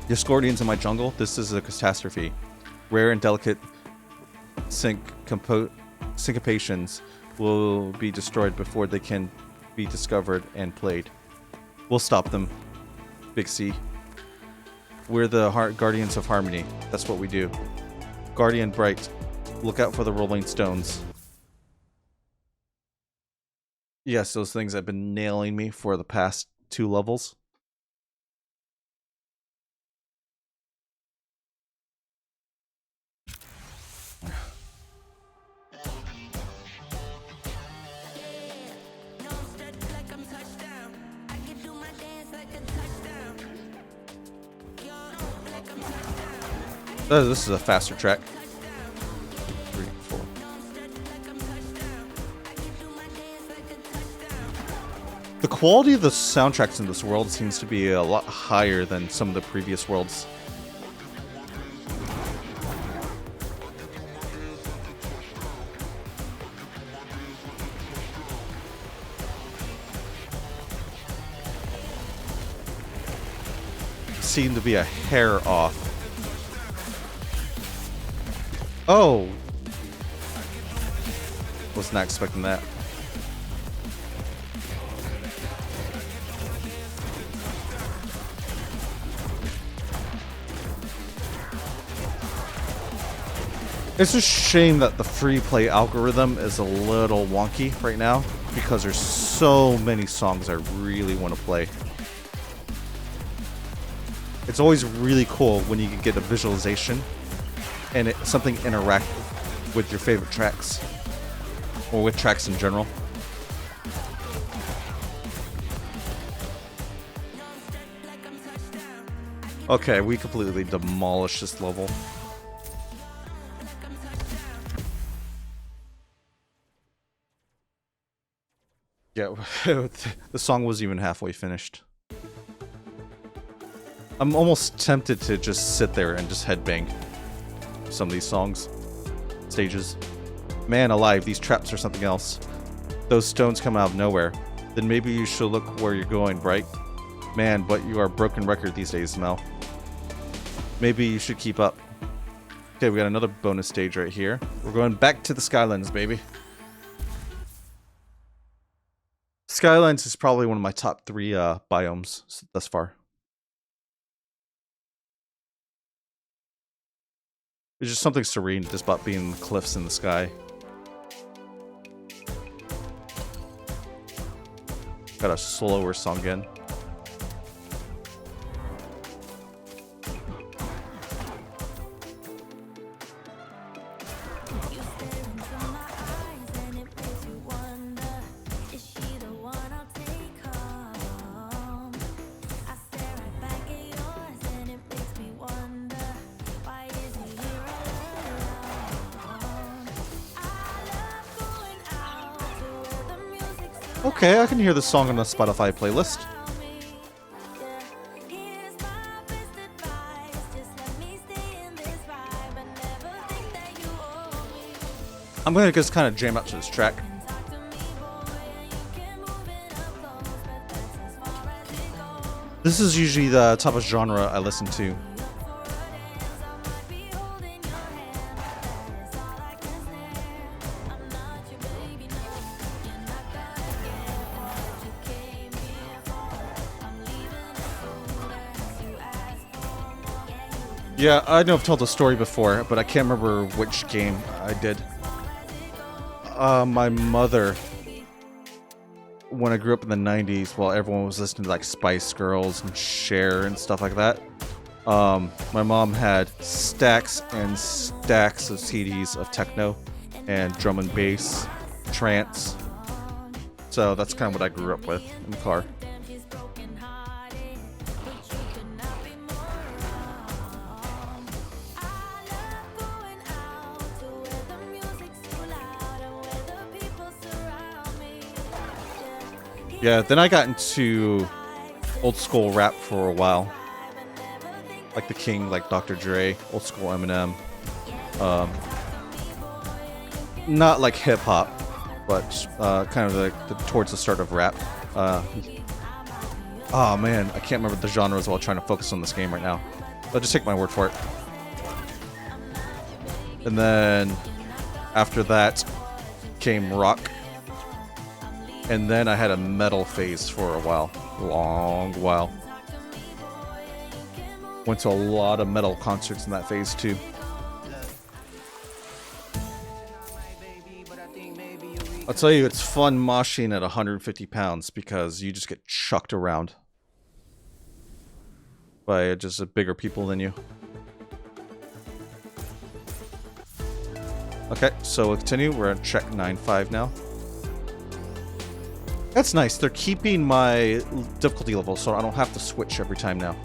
Your Scorpions in my jungle. This is a catastrophe. Rare and delicate syncopations will be destroyed before they can be discovered and played. We'll stop them, Big C. We're the Guardians of Harmony. That's what we do. Guardian Bright. Look out for the Rolling Stones. Yes, those things have been nailing me for the past 2 levels. This is a faster track. 3, 4. The quality of the soundtracks in this world seems to be a lot higher than some of the previous worlds. Seem to be a hair off. Oh! Was not expecting that. It's a shame that the free play algorithm is a little wonky right now because there's so many songs I really want to play. It's always really cool when you can get a visualization and something interactive with your favorite tracks, or with tracks in general. Okay, we completely demolished this level. Yeah, the song wasn't even halfway finished. I'm almost tempted to just sit there and just headbang some of these songs, stages. Man alive, these traps are something else. Those stones come out of nowhere. Then maybe you should look where you're going, Bright. Man, but you are a broken record these days, Mel. Maybe you should keep up. Okay, we got another bonus stage right here. We're going back to the Skylands, baby. Skylands is probably one of my top 3 biomes thus far. There's just something serene just about being in the cliffs in the sky. Got a slower song again. Okay, I can hear this song on the Spotify playlist. I'm gonna just kind of jam out to this track. This is usually the type of genre I listen to. Yeah, I know I've told the story before, but I can't remember which game I did. My mother, when I grew up in the 90s, while everyone was listening to like Spice Girls and Cher and stuff like that, my mom had stacks and stacks of CDs of techno and drum and bass, trance. So that's kind of what I grew up with in the car. Yeah, then I got into old school rap for a while. Like The King, like Dr. Dre, old school Eminem. Not like hip hop, but kind of like towards the start of rap. Oh man, I can't remember the genres while trying to focus on this game right now. I'll just take my word for it. And then after that came rock. And then I had a metal phase for a while. Long while. Went to a lot of metal concerts in that phase too. I'll tell you, it's fun moshing at 150 pounds because you just get chucked around by just bigger people than you. Okay, so we'll continue. We're on check 9-5 now. That's nice. They're keeping my difficulty level so I don't have to switch every time now.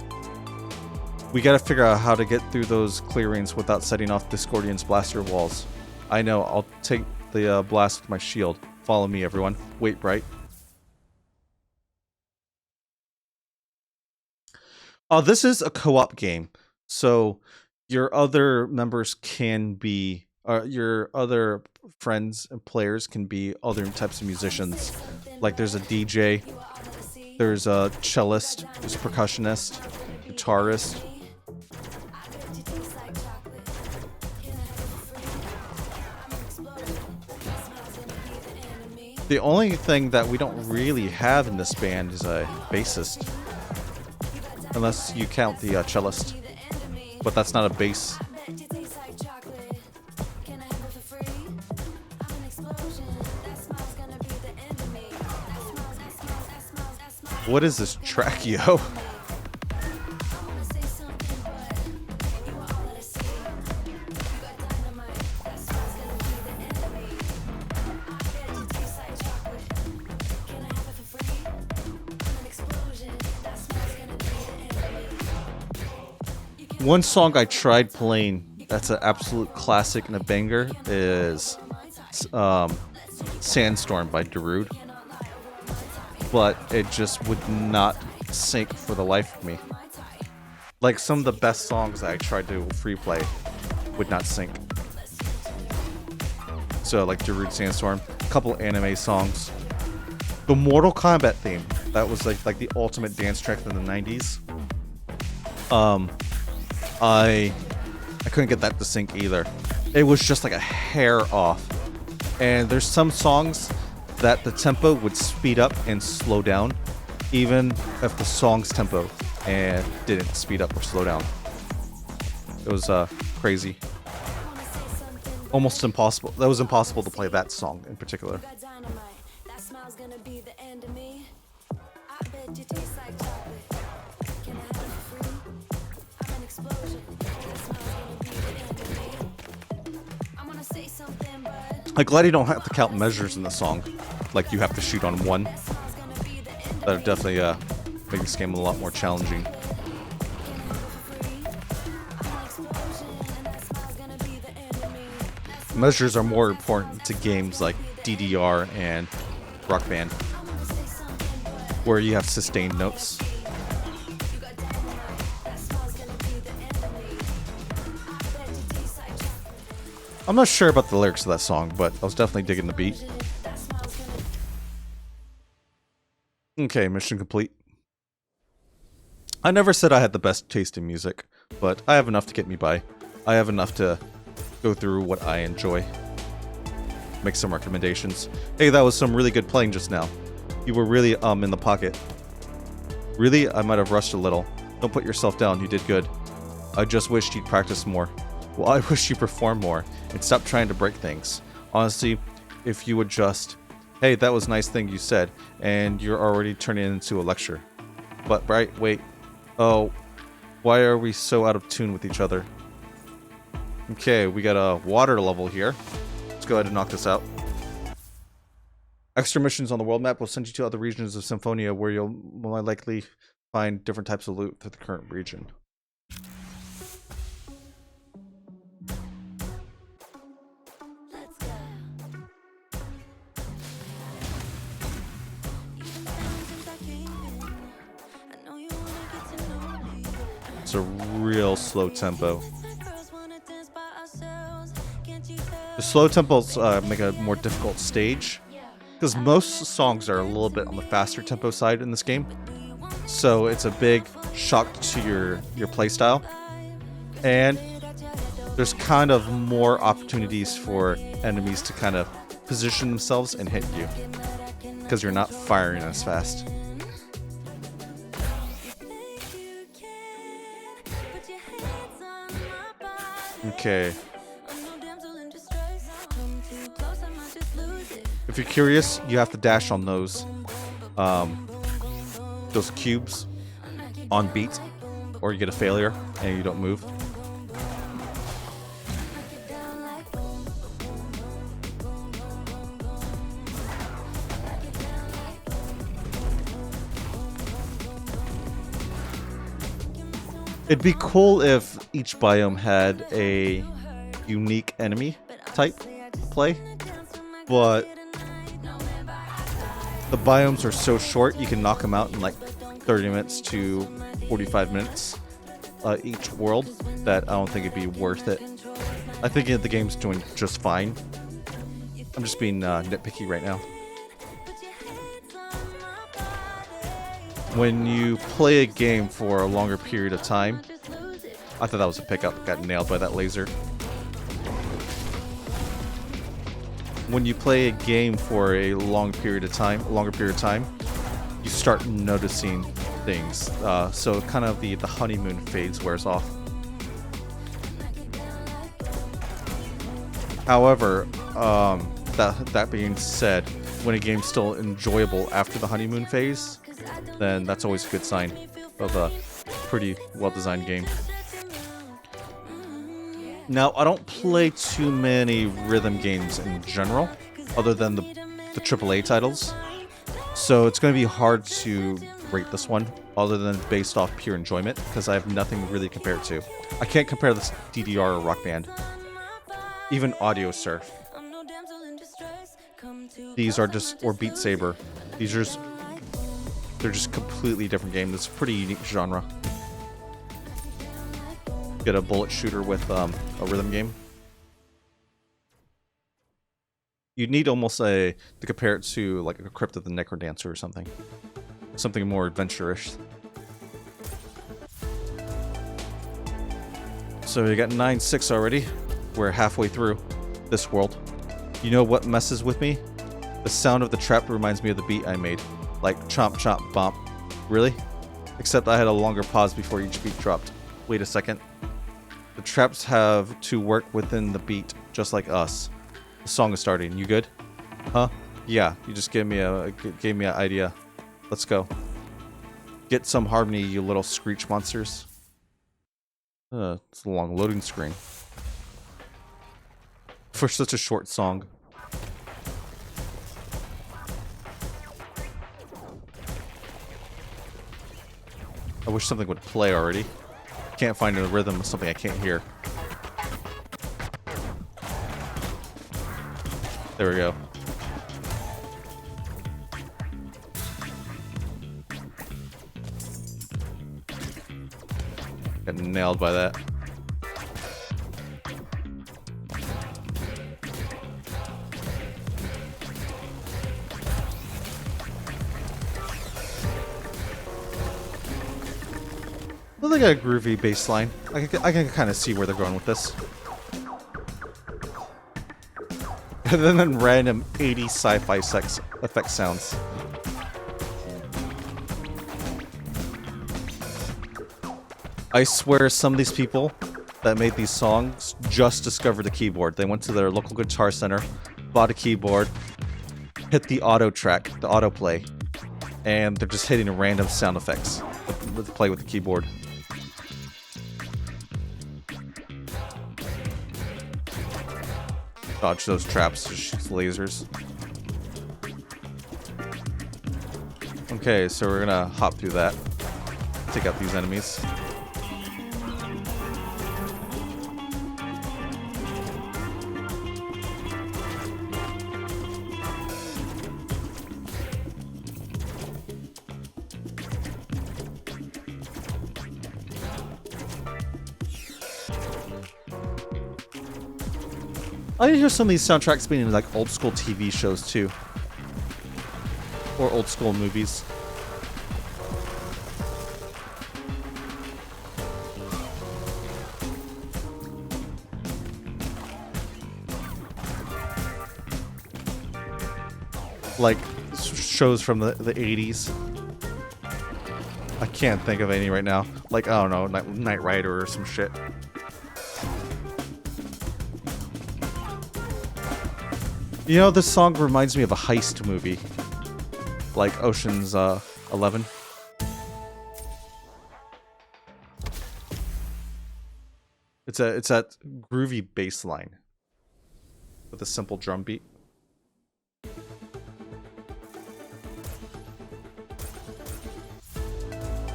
We gotta figure out how to get through those clearings without setting off Discordian's blaster walls. I know, I'll take the blast with my shield. Follow me, everyone. Wait, bright. This is a co-op game, so your other members can be, your other friends and players can be other types of musicians. Like there's a DJ, there's a cellist, there's a percussionist, guitarist. The only thing that we don't really have in this band is a bassist. Unless you count the cellist. But that's not a bass. What is this track, yo? One song I tried playing that's an absolute classic and a banger is Sandstorm by Darude. But it just would not sync for the life of me. Like some of the best songs I tried to free play would not sync. So like Darude Sandstorm, a couple anime songs. The Mortal Kombat theme, that was like the ultimate dance track in the 90s. I couldn't get that to sync either. It was just like a hair off. And there's some songs that the tempo would speed up and slow down, even if the song's tempo and didn't speed up or slow down. It was crazy. Almost impossible. That was impossible to play that song in particular. I'm glad you don't have to count measures in the song, like you have to shoot on one. That would definitely make this game a lot more challenging. Measures are more important to games like DDR and Rock Band, where you have sustained notes. I'm not sure about the lyrics of that song, but I was definitely digging the beat. Okay, mission complete. I never said I had the best taste in music, but I have enough to get me by. I have enough to go through what I enjoy. Make some recommendations. Hey, that was some really good playing just now. You were really in the pocket. Really? I might have rushed a little. Don't put yourself down, you did good. I just wished you'd practice more. Well, I wish you performed more and stop trying to break things. Honestly, if you would just, hey, that was a nice thing you said, and you're already turning it into a lecture. But, right, wait. Oh, why are we so out of tune with each other? Okay, we got a water level here. Let's go ahead and knock this out. Extra missions on the world map will send you to other regions of Symphonia where you'll more likely find different types of loot for the current region. It's a real slow tempo. The slow tempos make a more difficult stage, because most songs are a little bit on the faster tempo side in this game. So it's a big shock to your playstyle. And there's kind of more opportunities for enemies to kind of position themselves and hit you, because you're not firing as fast. Okay. If you're curious, you have to dash on those cubes on beat, or you get a failure and you don't move. It'd be cool if each biome had a unique enemy type play, but the biomes are so short, you can knock them out in like 30 minutes to 45 minutes each world, that I don't think it'd be worth it. I think the game's doing just fine. I'm just being nitpicky right now. When you play a game for a longer period of time, I thought that was a pickup, got nailed by that laser. When you play a game for a longer period of time, you start noticing things. So kind of the honeymoon phase wears off. However, that being said, when a game's still enjoyable after the honeymoon phase, then that's always a good sign of a pretty well-designed game. Now, I don't play too many rhythm games in general, other than the AAA titles, so it's going to be hard to rate this one, other than based off pure enjoyment, because I have nothing really to compare it to. I can't compare this DDR or Rock Band, even Audio Surf. These are just, or Beat Saber. They're just completely different games. It's a pretty unique genre. Get a bullet shooter with a rhythm game. You'd need almost to compare it to like a Crypt of the Necrodancer or something. Something more adventure-ish. So we got 9-6 already. We're halfway through this world. You know what messes with me? The sound of the trap reminds me of the beat I made. Like chomp chomp bomp. Really? Except I had a longer pause before each beat dropped. Wait a second. The traps have to work within the beat, just like us. The song is starting. You good? Huh? Yeah, you just gave me an idea. Let's go. Get some harmony, you little screech monsters. It's a long loading screen. For such a short song. I wish something would play already. Can't find a rhythm of something I can't hear. There we go. Got nailed by that. Well, they got a groovy bass line. I can kind of see where they're going with this. And then random 80s sci-fi sex effect sounds. I swear some of these people that made these songs just discovered the keyboard. They went to their local guitar center, bought a keyboard, hit the auto track, the autoplay, and they're just hitting random sound effects to play with the keyboard. Dodge those traps, just shoots lasers. Okay, so we're gonna hop through that. Take out these enemies. I hear some of these soundtracks being in like old school TV shows too. Or old school movies. like shows from the 80s. I can't think of any right now. Like, I don't know, Knight Rider or some shit. You know, this song reminds me of a heist movie. Like Ocean's 11. It's that groovy bass line with a simple drum beat.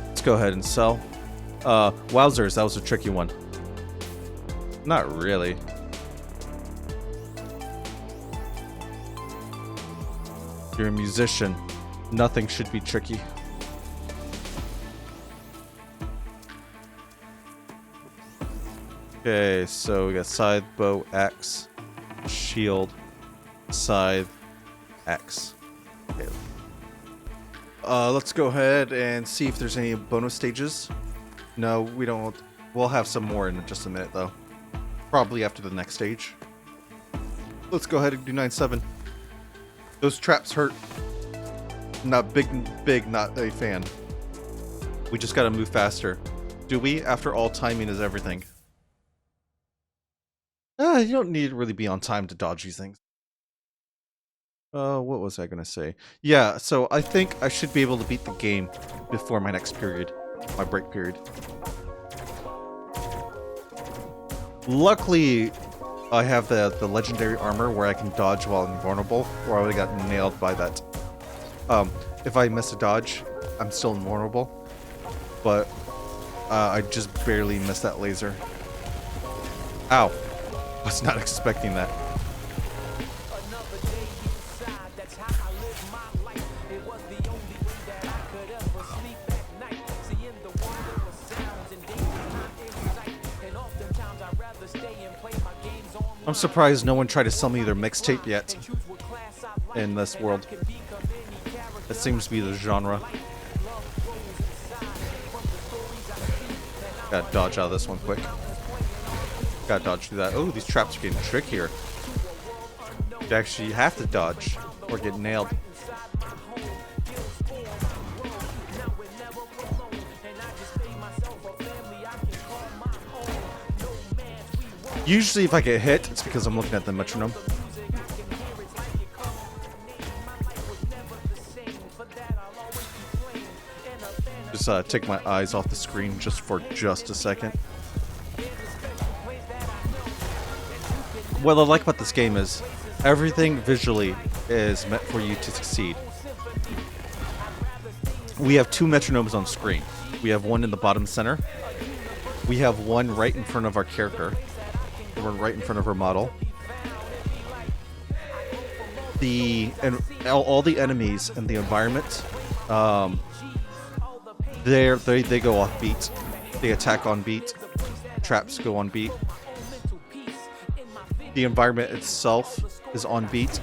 Let's go ahead and sell. Wowzers, that was a tricky one. Not really. You're a musician. Nothing should be tricky. Okay, so we got scythe, bow, axe, shield, scythe, axe. Okay. Let's go ahead and see if there's any bonus stages. No, we don't. We'll have some more in just a minute, though. Probably after the next stage. Let's go ahead and do 9-7. Those traps hurt. Not big, not a fan. We just gotta move faster. Do we? After all, timing is everything. You don't need to really be on time to dodge these things. What was I gonna say? Yeah, so I think I should be able to beat the game before my next period. My break period. Luckily, I have the legendary armor where I can dodge while invulnerable, or I would have gotten nailed by that. If I miss a dodge, I'm still invulnerable. But, I just barely missed that laser. Ow. Was not expecting that. I'm surprised no one tried to sell me their mixtape yet in this world. That seems to be the genre. Gotta dodge out of this one quick. Gotta dodge through that. Oh, these traps are getting trickier. You actually have to dodge or get nailed. Usually if I get hit, it's because I'm looking at the metronome. Just take my eyes off the screen just for just a second. What I like about this game is everything visually is meant for you to succeed. We have 2 metronomes on screen. We have one in the bottom center. We have one right in front of our character. One right in front of our model. All the enemies in the environment, they go off beat. They attack on beat. Traps go on beat. The environment itself is on beat.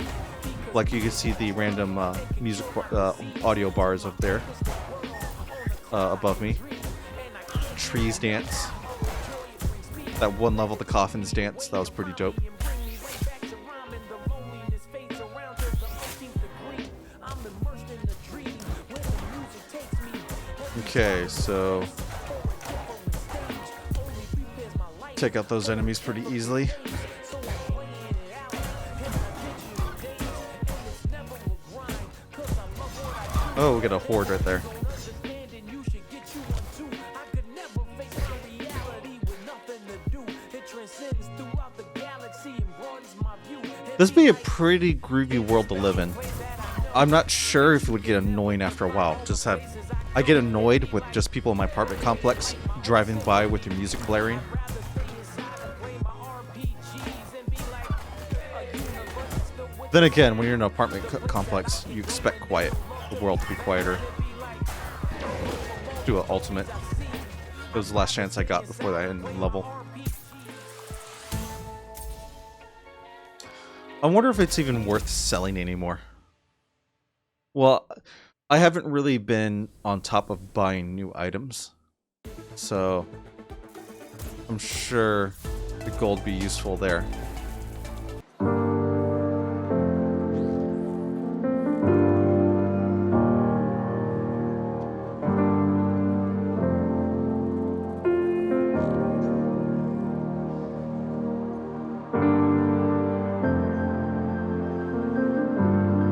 Like you can see the random music audio bars up there above me. Trees dance. That one level, the coffins dance, that was pretty dope. Okay, so take out those enemies pretty easily. Oh, we got a horde right there. This would be a pretty groovy world to live in. I'm not sure if it would get annoying after a while. I get annoyed with just people in my apartment complex driving by with your music blaring. Then again, when you're in an apartment complex, you expect quiet. The world to be quieter. Do an ultimate. It was the last chance I got before that end level. I wonder if it's even worth selling anymore. Well, I haven't really been on top of buying new items. So, I'm sure the gold would be useful there.